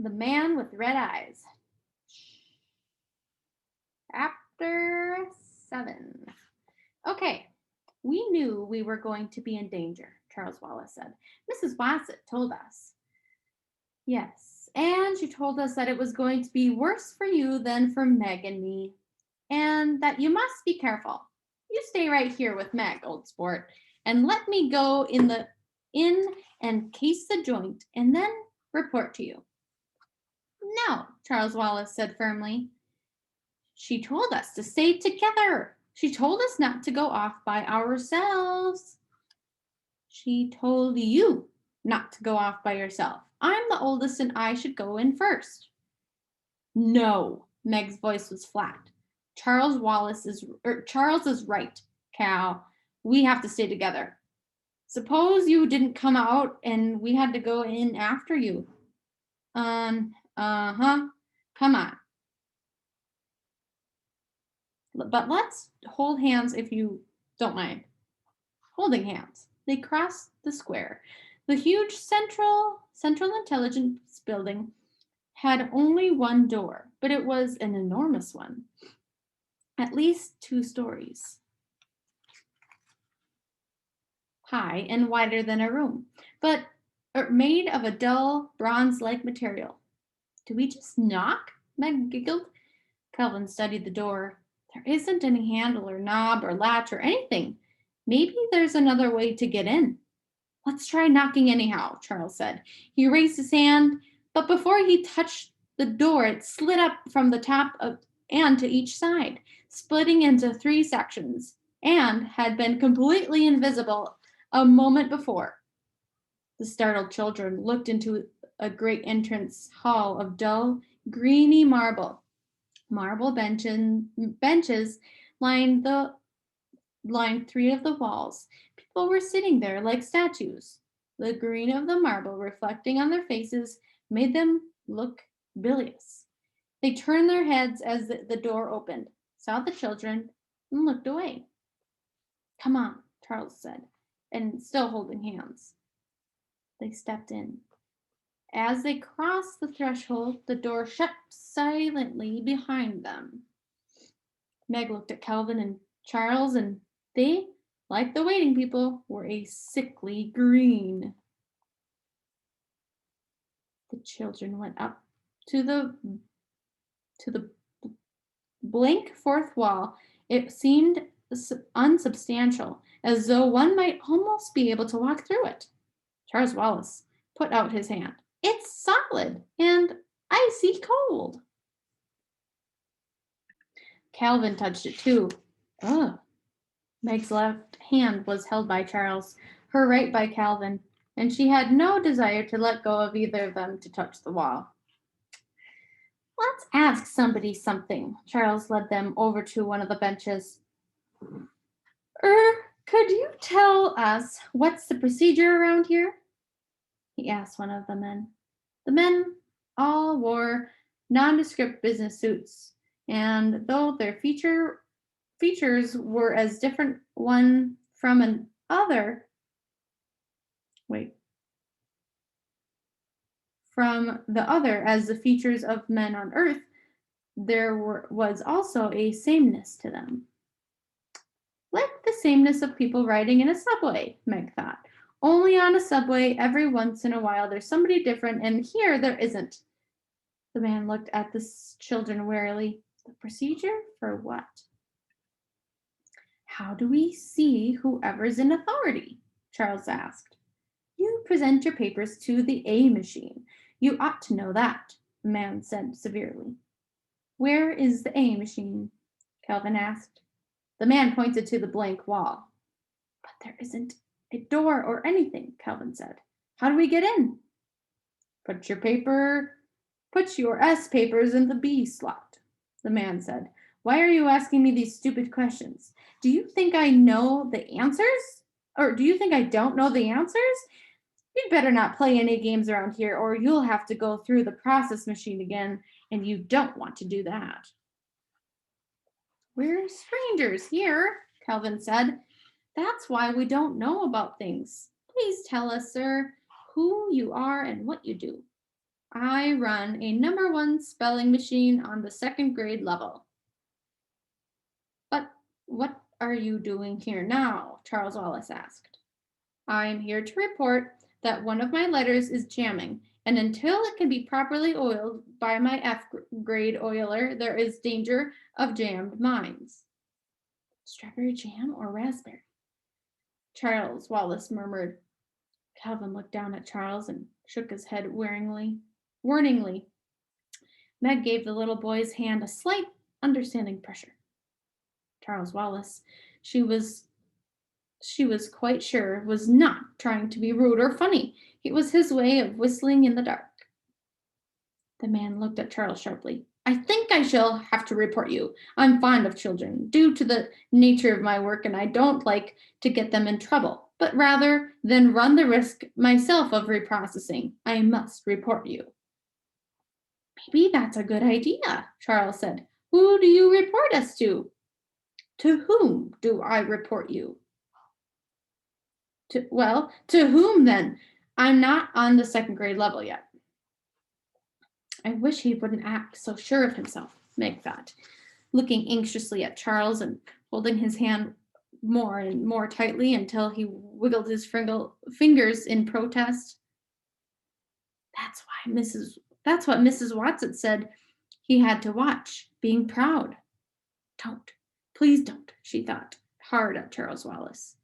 The Man with Red Eyes. Chapter 7. Okay, we knew we were going to be in danger, Charles Wallace said. Mrs. Wassett told us. Yes, and she told us that it was going to be worse for you than for Meg and me, and that you must be careful. You stay right here with Meg, old sport, and let me go in and case the joint, and then report to you. No, Charles Wallace said firmly. She told us to stay together. She told us not to go off by ourselves. She told you not to go off by yourself. I'm the oldest and I should go in first. No, Meg's voice was flat. Charles is right, Cal. We have to stay together. Suppose you didn't come out and we had to go in after you. Uh-huh. Come on. But let's hold hands if you don't mind. Holding hands. They crossed the square. The huge Central Intelligence Building had only one door, but it was an enormous one, at least 2 stories high and wider than a room, but made of a dull bronze-like material. Do we just knock? Meg giggled. Calvin studied the door. There isn't any handle or knob or latch or anything. Maybe there's another way to get in. Let's try knocking anyhow, Charles said. He raised his hand, but before he touched the door, it slid up from the top and to each side, splitting into 3 sections, and had been completely invisible a moment before. The startled children looked into a great entrance hall of dull, greeny marble. Marble benches lined 3 of the walls. People were sitting there like statues. The green of the marble reflecting on their faces made them look bilious. They turned their heads as the door opened, saw the children, and looked away. Come on, Charles said, and still holding hands. They stepped in. As they crossed the threshold, the door shut silently behind them. Meg looked at Calvin and Charles, and they, like the waiting people, were a sickly green. The children went up to the blank fourth wall. It seemed unsubstantial, as though one might almost be able to walk through it. Charles Wallace put out his hand. It's solid and icy cold. Calvin touched it too. Ugh. Meg's left hand was held by Charles, her right by Calvin, and she had no desire to let go of either of them to touch the wall. Let's ask somebody something. Charles led them over to one of the benches. Could you tell us what's the procedure around here? He asked one of the men. The men all wore nondescript business suits, and though their features were as different one from another, from the other as the features of men on earth, there was also a sameness to them. Like the sameness of people riding in a subway, Meg thought. Only on a subway, every once in a while, there's somebody different, and here there isn't. The man looked at the children warily. The procedure for what? How do we see whoever's in authority? Charles asked. You present your papers to the A machine. You ought to know that, the man said severely. Where is the A machine? Calvin asked. The man pointed to the blank wall. But there isn't a door or anything, Calvin said. How do we get in? Put your S papers in the B slot, the man said. Why are you asking me these stupid questions? Do you think I know the answers? Or do you think I don't know the answers? You'd better not play any games around here, or you'll have to go through the process machine again, and you don't want to do that. We're strangers here, Calvin said. That's why we don't know about things. Please tell us, sir, who you are and what you do. I run a #1 spelling machine on the second grade level. But what are you doing here now? Charles Wallace asked. I am here to report that one of my letters is jamming, and until it can be properly oiled by my F grade oiler, there is danger of jammed minds. Strawberry jam or raspberry? Charles Wallace murmured. Calvin looked down at Charles and shook his head warningly. Meg gave the little boy's hand a slight, understanding pressure. Charles Wallace, she was quite sure, was not trying to be rude or funny. It was his way of whistling in the dark. The man looked at Charles sharply. I think I shall have to report you. I'm fond of children, due to the nature of my work, and I don't like to get them in trouble. But rather than run the risk myself of reprocessing, I must report you. Maybe that's a good idea, Charles said. Who do you report us to? To whom do I report you? To whom then? I'm not on the second grade level yet. I wish he wouldn't act so sure of himself, Meg thought, looking anxiously at Charles and holding his hand more and more tightly until he wiggled his fingers in protest. That's what Mrs. Watson said he had to watch, being proud. Don't. Please don't, she thought, hard at Charles Wallace.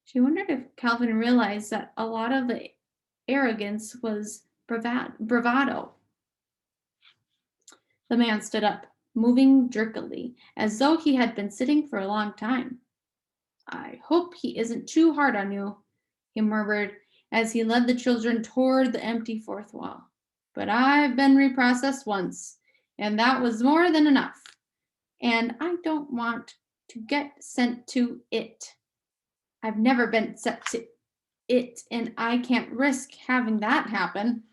She wondered if Calvin realized that a lot of the arrogance was bravado. The man stood up, moving jerkily, as though he had been sitting for a long time. I hope he isn't too hard on you, he murmured as he led the children toward the empty fourth wall. But I've been reprocessed once, and that was more than enough. And I don't want to get sent to it. I've never been sent to it, and I can't risk having that happen.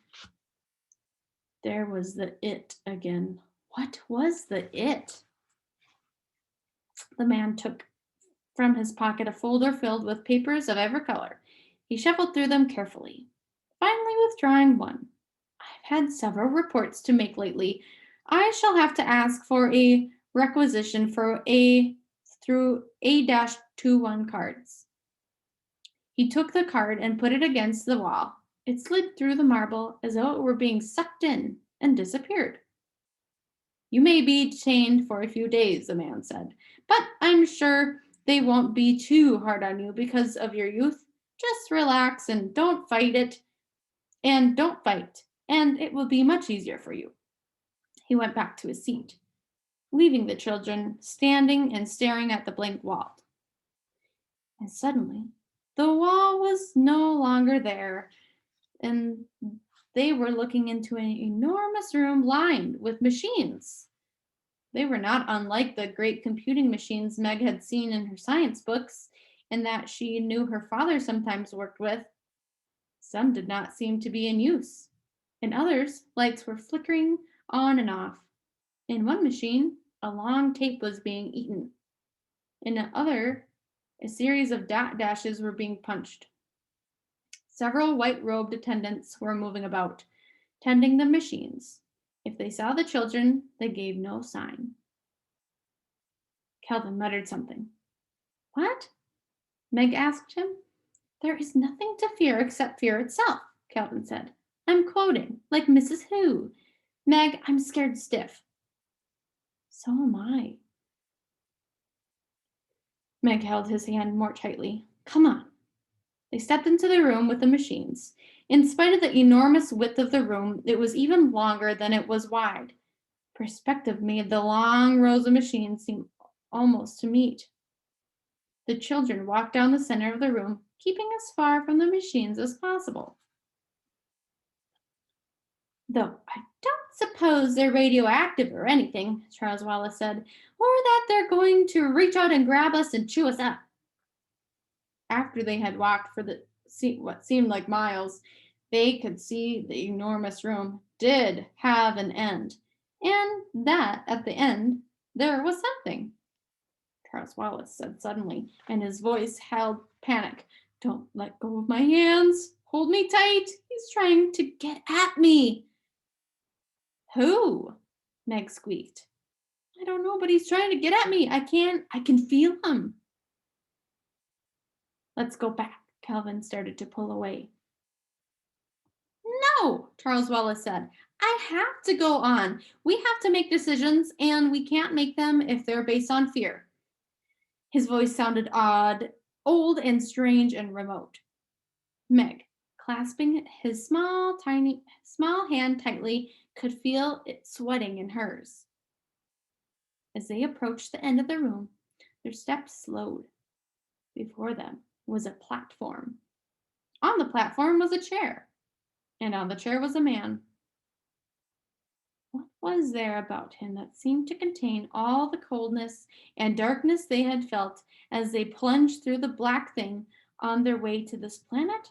There was the it again. What was the it? The man took from his pocket a folder filled with papers of every color. He shuffled through them carefully, finally withdrawing one. I've had several reports to make lately. I shall have to ask for a requisition for A through A-21 cards. He took the card and put it against the wall. It slid through the marble as though it were being sucked in and disappeared. You may be detained for a few days, the man said, but I'm sure they won't be too hard on you because of your youth. Just relax and don't fight, and it will be much easier for you. He went back to his seat, leaving the children standing and staring at the blank wall. And suddenly, the wall was no longer there, and they were looking into an enormous room lined with machines. They were not unlike the great computing machines Meg had seen in her science books and that she knew her father sometimes worked with. Some did not seem to be in use. In others, lights were flickering on and off. In one machine, a long tape was being eaten. In another, a series of dot dashes were being punched. Several white-robed attendants were moving about, tending the machines. If they saw the children, they gave no sign. Calvin muttered something. What? Meg asked him. There is nothing to fear except fear itself, Calvin said. I'm quoting, like Mrs. Who. Meg, I'm scared stiff. So am I. Meg held his hand more tightly. Come on. They stepped into the room with the machines. In spite of the enormous width of the room, it was even longer than it was wide. Perspective made the long rows of machines seem almost to meet. The children walked down the center of the room, keeping as far from the machines as possible. Though I don't suppose they're radioactive or anything, Charles Wallace said, or that they're going to reach out and grab us and chew us up. After they had walked for what seemed like miles, they could see the enormous room did have an end, and that at the end there was something. Charles Wallace said suddenly, and his voice held panic. Don't let go of my hands. Hold me tight. He's trying to get at me. Who? Meg squeaked. I don't know, but he's trying to get at me. I can feel him. Let's go back. Calvin started to pull away. No, Charles Wallace said. I have to go on. We have to make decisions, and we can't make them if they're based on fear. His voice sounded odd, old and strange and remote. Meg, clasping his small hand tightly, could feel it sweating in hers. As they approached the end of the room, their steps slowed. Before them was a platform. On the platform was a chair, and on the chair was a man. What was there about him that seemed to contain all the coldness and darkness they had felt as they plunged through the black thing on their way to this planet?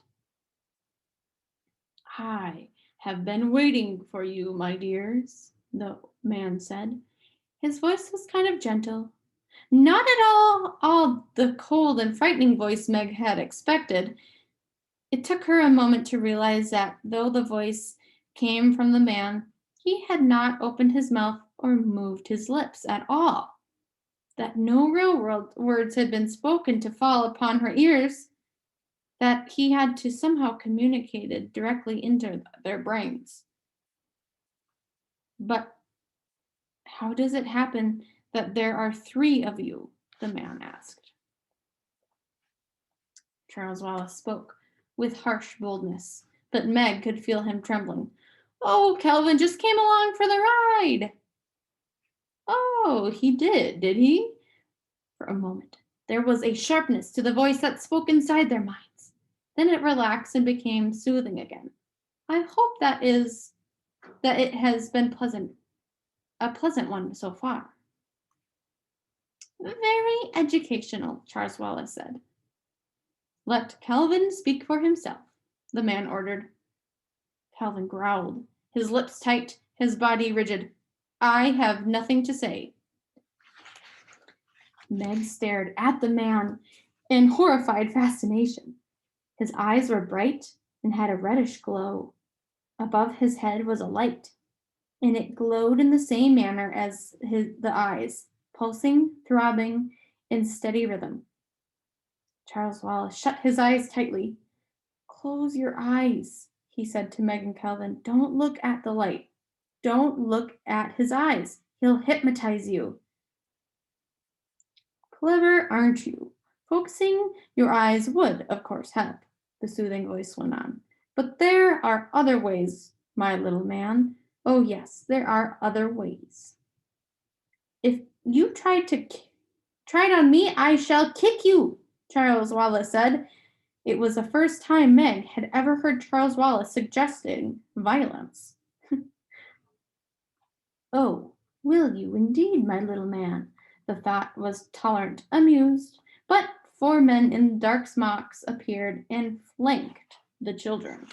I have been waiting for you, my dears, the man said. His voice was kind of gentle, not at all the cold and frightening voice Meg had expected. It took her a moment to realize that though the voice came from the man, he had not opened his mouth or moved his lips at all, that no real words had been spoken to fall upon her ears, that he had to somehow communicated directly into their brains. But how does it happen that there are 3 of you? The man asked. Charles Wallace spoke with harsh boldness, but Meg could feel him trembling. Oh, Calvin just came along for the ride. Oh, he did he? For a moment, there was a sharpness to the voice that spoke inside their minds. Then it relaxed and became soothing again. I hope that it has been a pleasant one so far. Very educational, Charles Wallace said. Let Calvin speak for himself, the man ordered. Calvin growled, his lips tight, his body rigid. I have nothing to say. Meg stared at the man in horrified fascination. His eyes were bright and had a reddish glow. Above his head was a light, and it glowed in the same manner as the eyes, pulsing, throbbing, in steady rhythm. Charles Wallace shut his eyes tightly. Close your eyes, he said to Meg and Calvin. Don't look at the light. Don't look at his eyes. He'll hypnotize you. Clever, aren't you? Focusing your eyes would, of course, help, the soothing voice went on. But there are other ways, my little man. Oh, yes, there are other ways. If you try it on me, I shall kick you, Charles Wallace said. It was the first time Meg had ever heard Charles Wallace suggesting violence. Oh, will you indeed, my little man? The thought was tolerant, amused, but 4 men in dark smocks appeared and flanked the children.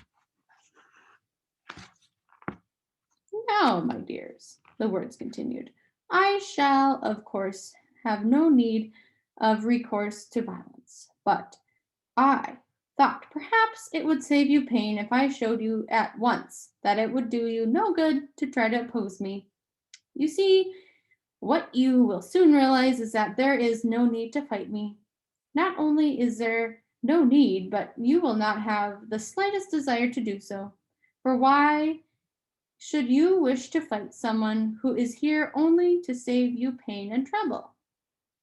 Now, my dears, the words continued, I shall, of course, have no need of recourse to violence, but I thought perhaps it would save you pain if I showed you at once that it would do you no good to try to oppose me. You see, what you will soon realize is that there is no need to fight me. Not only is there no need, but you will not have the slightest desire to do so. For why should you wish to fight someone who is here only to save you pain and trouble?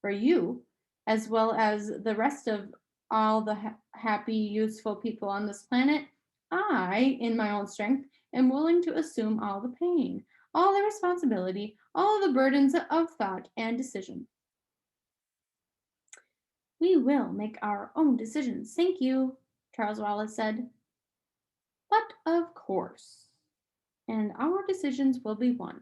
For you, as well as the rest of all the happy, useful people on this planet, I, in my own strength, am willing to assume all the pain, all the responsibility, all the burdens of thought and decision. We will make our own decisions, thank you, Charles Wallace said. But of course, and our decisions will be one,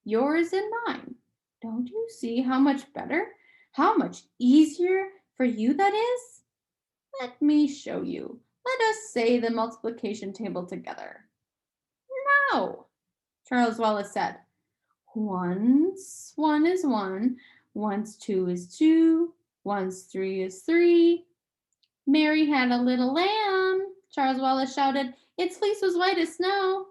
yours and mine. Don't you see how much better, how much easier for you that is? Let me show you. Let us say the multiplication table together. No, Charles Wallace said. Once 1 is 1, once 2 is 2, once 3 is 3. Mary had a little lamb, Charles Wallace shouted. Its fleece was white as snow.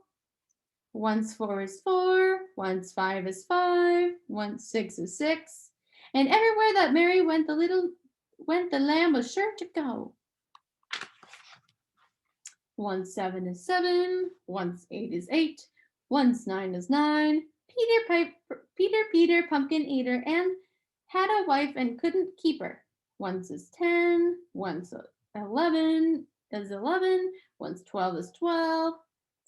Once 4 is 4, Once 5 is 5, once 6 is 6, and everywhere that Mary went the lamb was sure to go. Once 7 is 7, once 8 is 8, once 9 is 9. Peter, pumpkin eater, and had a wife and couldn't keep her. Once is 10, once 11 is 11, once 12 is 12.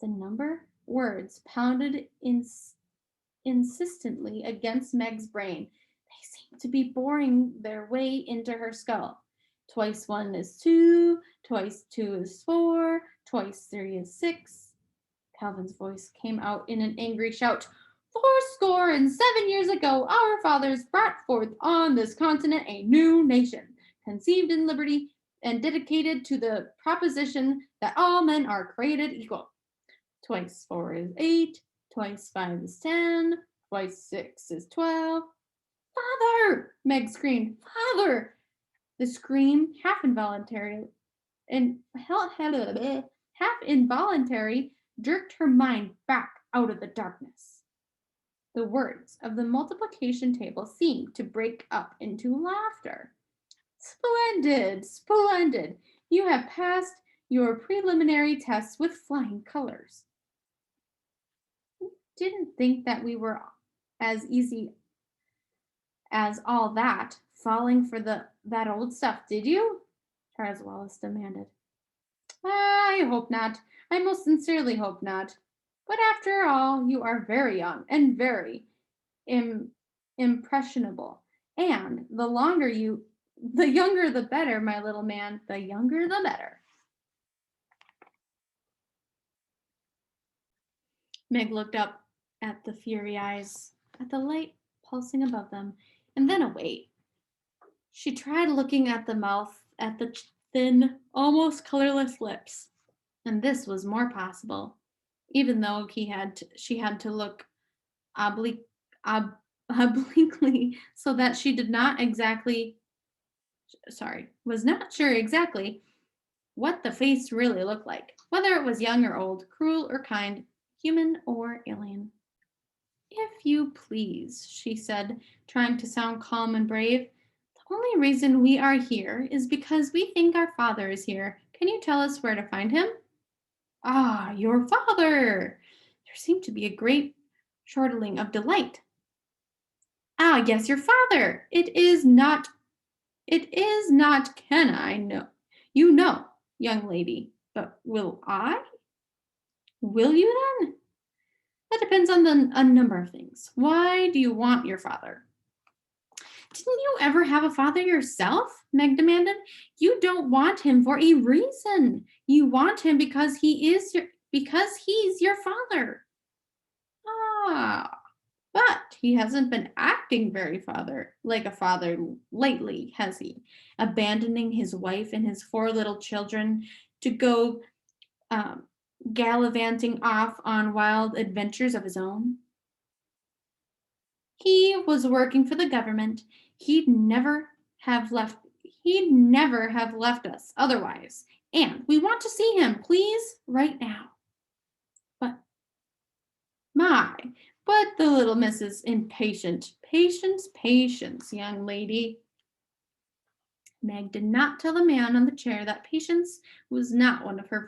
The number words pounded insistently against Meg's brain. They seemed to be boring their way into her skull. Twice 1 is 2, twice 2 is 4, twice 3 is 6. Calvin's voice came out in an angry shout. 7 years ago, our fathers brought forth on this continent a new nation, conceived in liberty and dedicated to the proposition that all men are created equal. Twice 4 is 8, twice 5 is 10, twice 6 is 12. Father! Meg screamed. Father! The scream, half involuntary, jerked her mind back out of the darkness. The words of the multiplication table seemed to break up into laughter. Splendid, splendid. You have passed your preliminary tests with flying colors. Didn't think that we were as easy as all that, falling for that old stuff, did you? Charles Wallace demanded. I hope not. I most sincerely hope not. But after all, you are very young and very impressionable. And the younger the better, my little man, the younger the better. Meg looked up at the fiery eyes, at the light pulsing above them, and then away. She tried looking at the mouth, at the thin, almost colorless lips, and this was more possible, even though she had to look obliquely so that she was not sure exactly what the face really looked like, whether it was young or old, cruel or kind, human or alien. If you please, she said, trying to sound calm and brave. The only reason we are here is because we think our father is here. Can you tell us where to find him? Ah, your father! There seemed to be a great chortling of delight. Ah, yes, your father. It is not, can I know? You know, young lady, but will I? Will you then? That depends on a number of things. Why do you want your father? Didn't you ever have a father yourself? Meg demanded. You don't want him for a reason. You want him because he's your father. Ah, but he hasn't been acting very like a father lately, has he? Abandoning his wife and his 4 little children to go gallivanting off on wild adventures of his own. He was working for the government. He'd never have left us otherwise. And we want to see him, please, right now. But the little Mrs. Impatient. Patience, young lady. Meg did not tell the man on the chair that patience was not one of her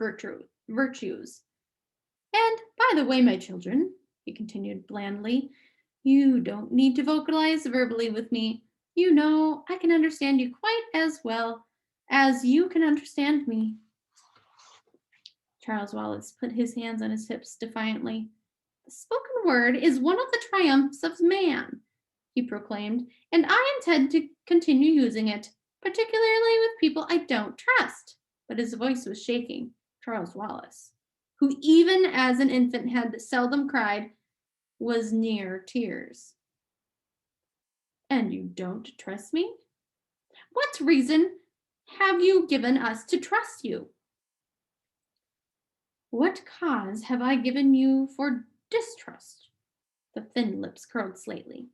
virtues. And by the way, my children, he continued blandly, you don't need to vocalize verbally with me. You know, I can understand you quite as well as you can understand me. Charles Wallace put his hands on his hips defiantly. The spoken word is one of the triumphs of man, he proclaimed, and I intend to continue using it, particularly with people I don't trust. But his voice was shaking. Charles Wallace, who even as an infant had seldom cried, was near tears. And you don't trust me? What reason have you given us to trust you? What cause have I given you for distrust? The thin lips curled slightly.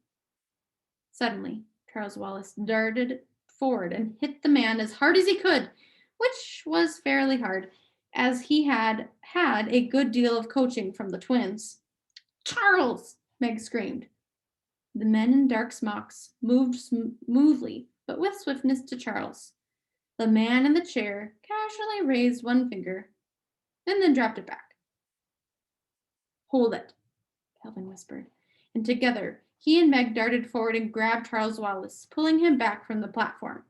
Suddenly, Charles Wallace darted forward and hit the man as hard as he could, which was fairly hard, as he had had a good deal of coaching from the twins. Charles, Meg screamed. The men in dark smocks moved smoothly, but with swiftness, to Charles. The man in the chair casually raised one finger and then dropped it back. Hold it, Calvin whispered, and together he and Meg darted forward and grabbed Charles Wallace, pulling him back from the platform.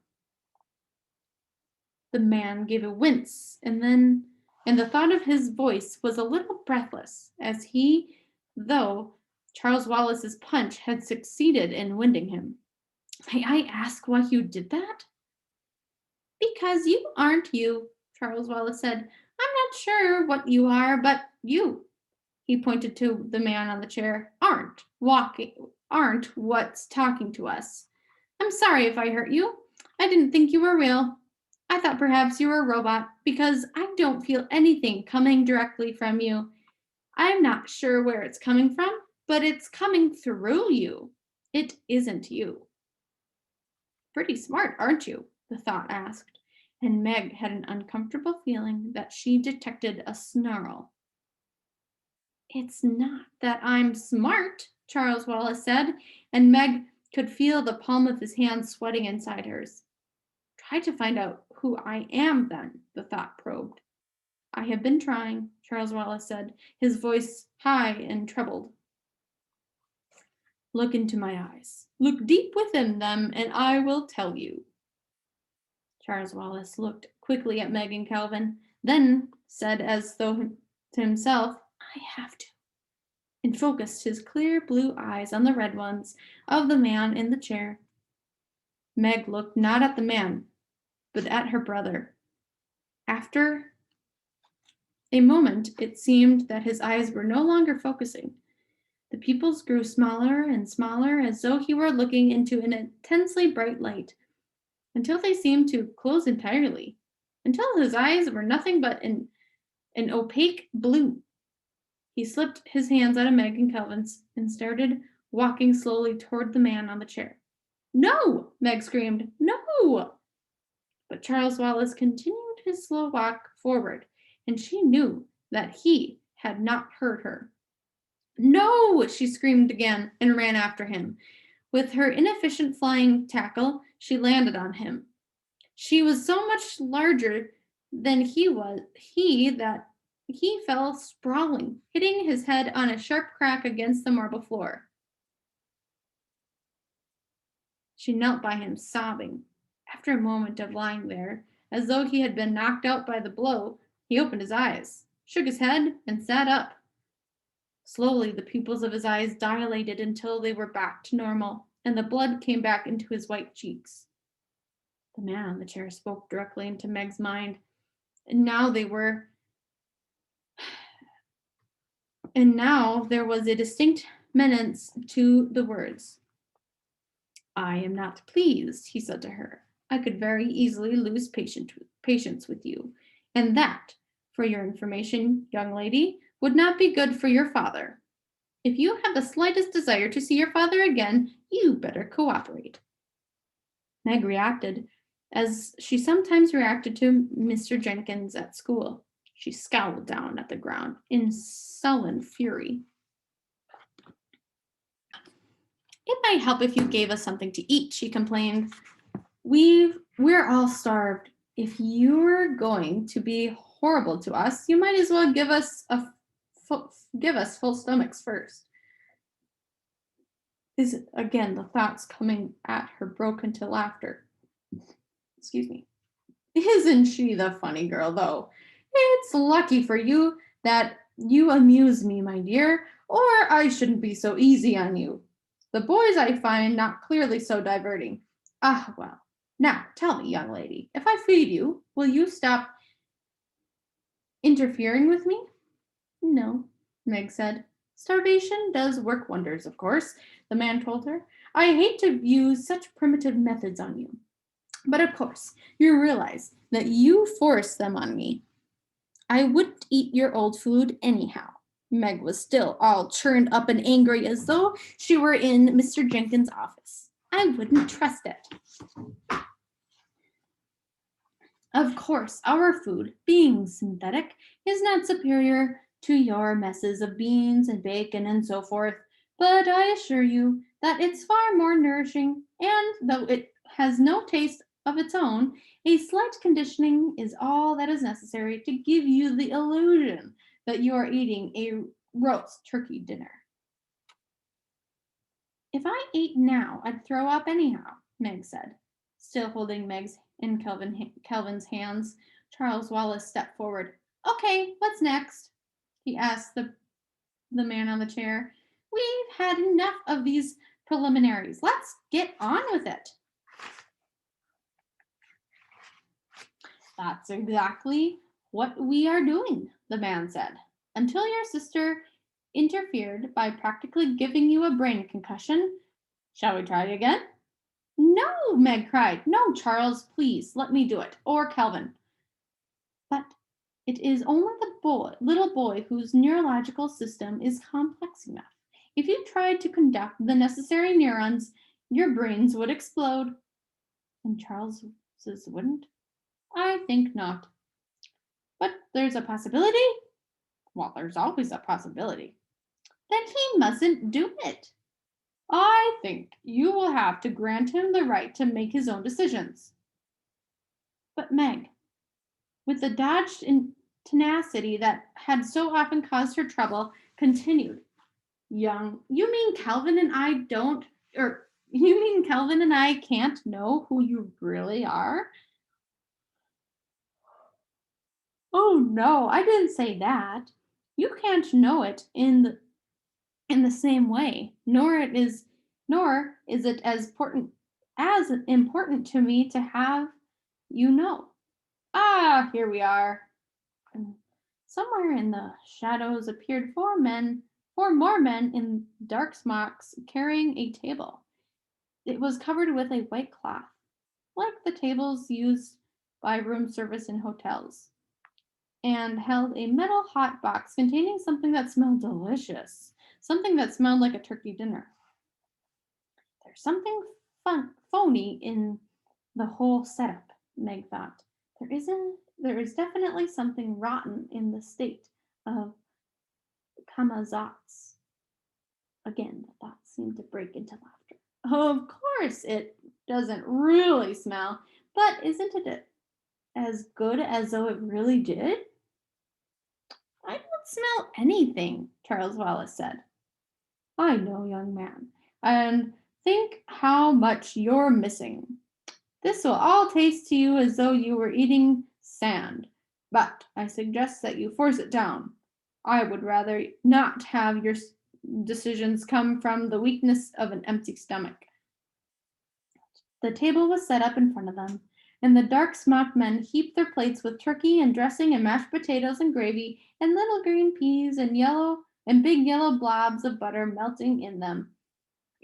The man gave a wince, and the thought of his voice was a little breathless, as though Charles Wallace's punch had succeeded in winding him. May I ask why you did that? Because you aren't you, Charles Wallace said. I'm not sure what you are, but you, he pointed to the man on the chair, aren't what's talking to us. I'm sorry if I hurt you. I didn't think you were real. I thought perhaps you were a robot because I don't feel anything coming directly from you. I'm not sure where it's coming from, but it's coming through you. It isn't you. Pretty smart, aren't you? The thought asked, and Meg had an uncomfortable feeling that she detected a snarl. It's not that I'm smart, Charles Wallace said, and Meg could feel the palm of his hand sweating inside hers. Try to find out who I am, then, the thought probed. I have been trying, Charles Wallace said, his voice high and troubled. Look into my eyes. Look deep within them, and I will tell you. Charles Wallace looked quickly at Meg and Calvin, then said as though to himself, I have to, and focused his clear blue eyes on the red ones of the man in the chair. Meg looked not at the man, but at her brother. After a moment, it seemed that his eyes were no longer focusing. The pupils grew smaller and smaller, as though he were looking into an intensely bright light, until they seemed to close entirely, until his eyes were nothing but an opaque blue. He slipped his hands out of Meg and Calvin's and started walking slowly toward the man on the chair. No! Meg screamed. No! But Charles Wallace continued his slow walk forward, and she knew that he had not heard her. No! She screamed again and ran after him. With her inefficient flying tackle, she landed on him. She was so much larger than that he fell sprawling, hitting his head on a sharp crack against the marble floor. She knelt by him, sobbing. After a moment of lying there, as though he had been knocked out by the blow, he opened his eyes, shook his head, and sat up. Slowly, the pupils of his eyes dilated until they were back to normal, and the blood came back into his white cheeks. The man on the chair spoke directly into Meg's mind, and now there was a distinct menace to the words. I am not pleased, he said to her. I could very easily lose patience with you, and that, for your information, young lady, would not be good for your father. If you have the slightest desire to see your father again, you better cooperate. Meg reacted as she sometimes reacted to Mr. Jenkins at school. She scowled down at the ground in sullen fury. It might help if you gave us something to eat, she complained. We're all starved. If you're going to be horrible to us, you might as well give us full stomachs first. Again, the thoughts coming at her broke into laughter. Excuse me. Isn't she the funny girl, though? It's lucky for you that you amuse me, my dear, or I shouldn't be so easy on you. The boys I find not clearly so diverting. Ah, well. Now, tell me, young lady, if I feed you, will you stop interfering with me? No, Meg said. Starvation does work wonders, of course, the man told her. I hate to use such primitive methods on you. But of course, you realize that you forced them on me. I wouldn't eat your old food anyhow. Meg was still all churned up and angry as though she were in Mr. Jenkins' office. I wouldn't trust it. Of course, our food, being synthetic, is not superior to your messes of beans and bacon and so forth, but I assure you that it's far more nourishing, and though it has no taste of its own, a slight conditioning is all that is necessary to give you the illusion that you are eating a roast turkey dinner. If I ate now, I'd throw up anyhow, Meg said. Still holding Meg's and Kelvin's hands, Charles Wallace stepped forward. Okay, what's next? He asked the man on the chair. We've had enough of these preliminaries. Let's get on with it. That's exactly what we are doing, the man said. Until your sister interfered by practically giving you a brain concussion. Shall we try again? No, Meg cried. No, Charles, please, let me do it. Or Kelvin. But it is only the little boy whose neurological system is complex enough. If you tried to conduct the necessary neurons, your brains would explode. And Charles's wouldn't? I think not. But there's a possibility? Well, there's always a possibility. Then he mustn't do it. I think you will have to grant him the right to make his own decisions. But Meg, with the dogged tenacity that had so often caused her trouble, continued, you mean Calvin and I don't, or you mean Calvin and I can't know who you really are? Oh no, I didn't say that. You can't know it in the same way, nor is it as important to me to have you know. Ah, here we are. And somewhere in the shadows appeared four more men in dark smocks carrying a table. It was covered with a white cloth, like the tables used by room service in hotels, and held a metal hot box containing something that smelled delicious, something that smelled like a turkey dinner. There's something phony in the whole setup, Meg thought. There is definitely something rotten in the state of Kamazats. Again, the thought seemed to break into laughter. Of course, it doesn't really smell, but isn't it as good as though it really did? I don't smell anything, Charles Wallace said. I know, young man, and think how much you're missing. This will all taste to you as though you were eating sand, but I suggest that you force it down. I would rather not have your decisions come from the weakness of an empty stomach. The table was set up in front of them, and the dark smocked men heaped their plates with turkey and dressing and mashed potatoes and gravy and little green peas and big yellow blobs of butter melting in them,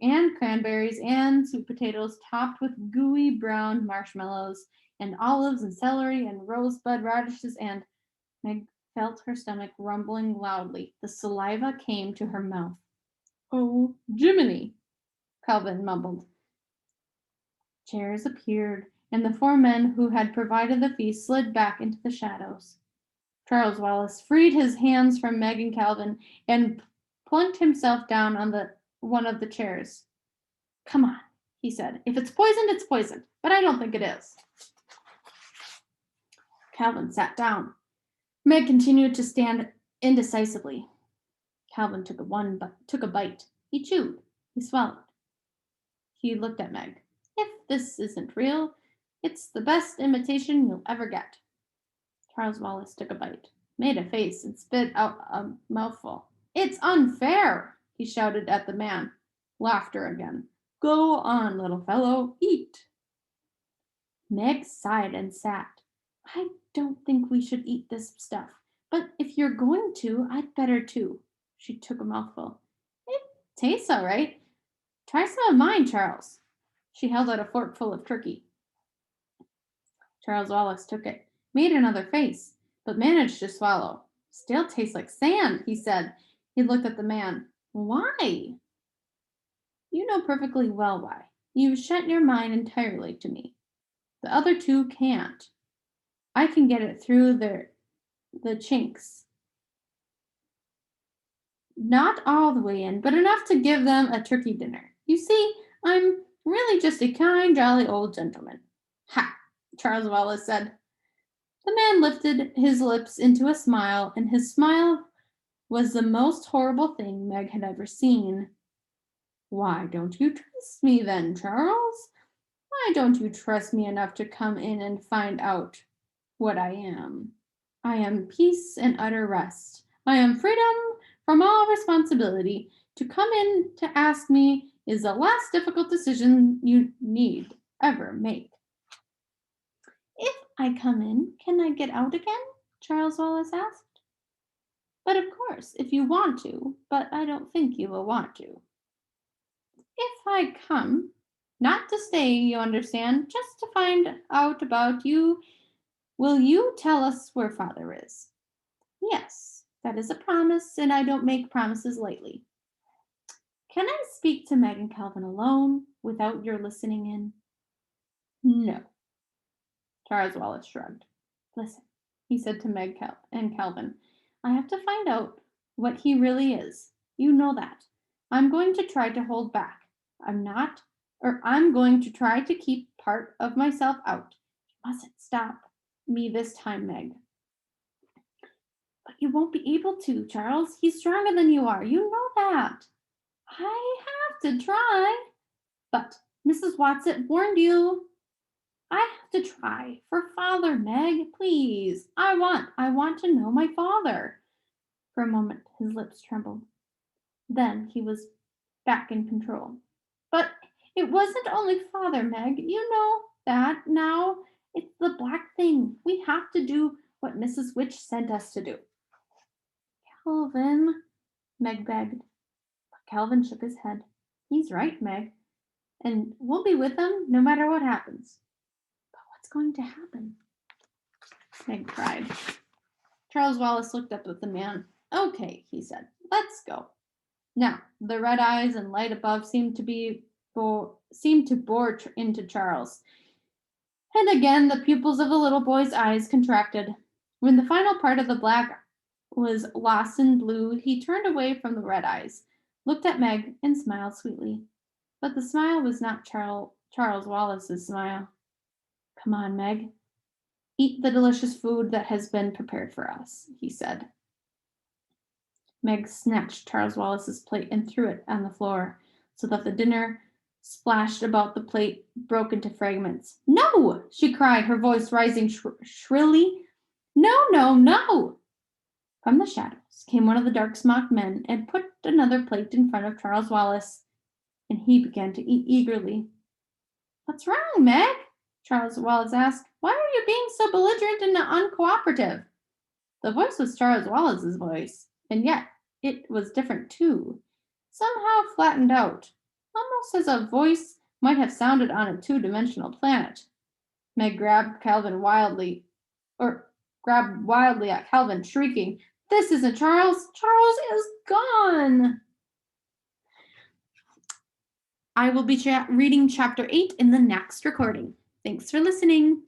and cranberries and sweet potatoes topped with gooey brown marshmallows, and olives and celery and rosebud radishes, and Meg felt her stomach rumbling loudly. The saliva came to her mouth. Oh, Jiminy, Calvin mumbled. Chairs appeared, and the four men who had provided the feast slid back into the shadows. Charles Wallace freed his hands from Meg and Calvin and plunked himself down on one of the chairs. Come on, he said. If it's poisoned, it's poisoned, but I don't think it is. Calvin sat down. Meg continued to stand indecisively. Calvin took a bite. He chewed. He swallowed. He looked at Meg. If this isn't real, it's the best imitation you'll ever get. Charles Wallace took a bite, made a face, and spit out a mouthful. It's unfair, he shouted at the man. Laughter again. Go on, little fellow, eat. Meg sighed and sat. I don't think we should eat this stuff, but if you're going to, I'd better too. She took a mouthful. It tastes all right. Try some of mine, Charles. She held out a forkful of turkey. Charles Wallace took it, made another face, but managed to swallow. Still tastes like sand, he said. He looked at the man. Why? You know perfectly well why. You've shut your mind entirely to me. The other two can't. I can get it through the chinks. Not all the way in, but enough to give them a turkey dinner. You see, I'm really just a kind, jolly old gentleman. Ha! Charles Wallace said. The man lifted his lips into a smile, and his smile was the most horrible thing Meg had ever seen. Why don't you trust me then, Charles? Why don't you trust me enough to come in and find out what I am? I am peace and utter rest. I am freedom from all responsibility. To come in to ask me is the last difficult decision you need ever make. If I come in, can I get out again? Charles Wallace asked. But of course, if you want to, but I don't think you will want to. If I come, not to stay, you understand, just to find out about you, will you tell us where father is? Yes, that is a promise, and I don't make promises lightly. Can I speak to Meg and Calvin alone without your listening in? No. Charles Wallace shrugged. Listen, he said to Meg and Calvin. I have to find out what he really is. You know that. I'm going to try to hold back. I'm going to try to keep part of myself out. You mustn't stop me this time, Meg. But you won't be able to, Charles. He's stronger than you are. You know that. I have to try. But Mrs. Watson warned you. I have to try for father, Meg, please. I want to know my father. For a moment, his lips trembled. Then he was back in control. But it wasn't only father, Meg. You know that now. It's the black thing. We have to do what Mrs. Witch sent us to do. Calvin, Meg begged. But Calvin shook his head. He's right, Meg. And we'll be with them no matter what happens. But what's going to happen? Meg cried. Charles Wallace looked up at the man. Okay, he said. Let's go. Now, the red eyes and light above seemed to bore into Charles. And again, the pupils of the little boy's eyes contracted. When the final part of the black was lost in blue, he turned away from the red eyes, looked at Meg, and smiled sweetly. But the smile was not Charles Wallace's smile. Come on, Meg. Eat the delicious food that has been prepared for us, he said. Meg snatched Charles Wallace's plate and threw it on the floor, so that the dinner splashed about the plate, broke into fragments. No! She cried, her voice rising shrilly. No, no, no! From the shadows came one of the dark-smocked men and put another plate in front of Charles Wallace, and he began to eat eagerly. What's wrong, Meg? Charles Wallace asked. Why are you being so belligerent and uncooperative? The voice was Charles Wallace's voice, and yet it was different too, somehow flattened out, almost as a voice might have sounded on a two-dimensional planet. Meg grabbed wildly at Calvin, shrieking, This isn't Charles! Charles is gone! I will be reading chapter 8 in the next recording. Thanks for listening.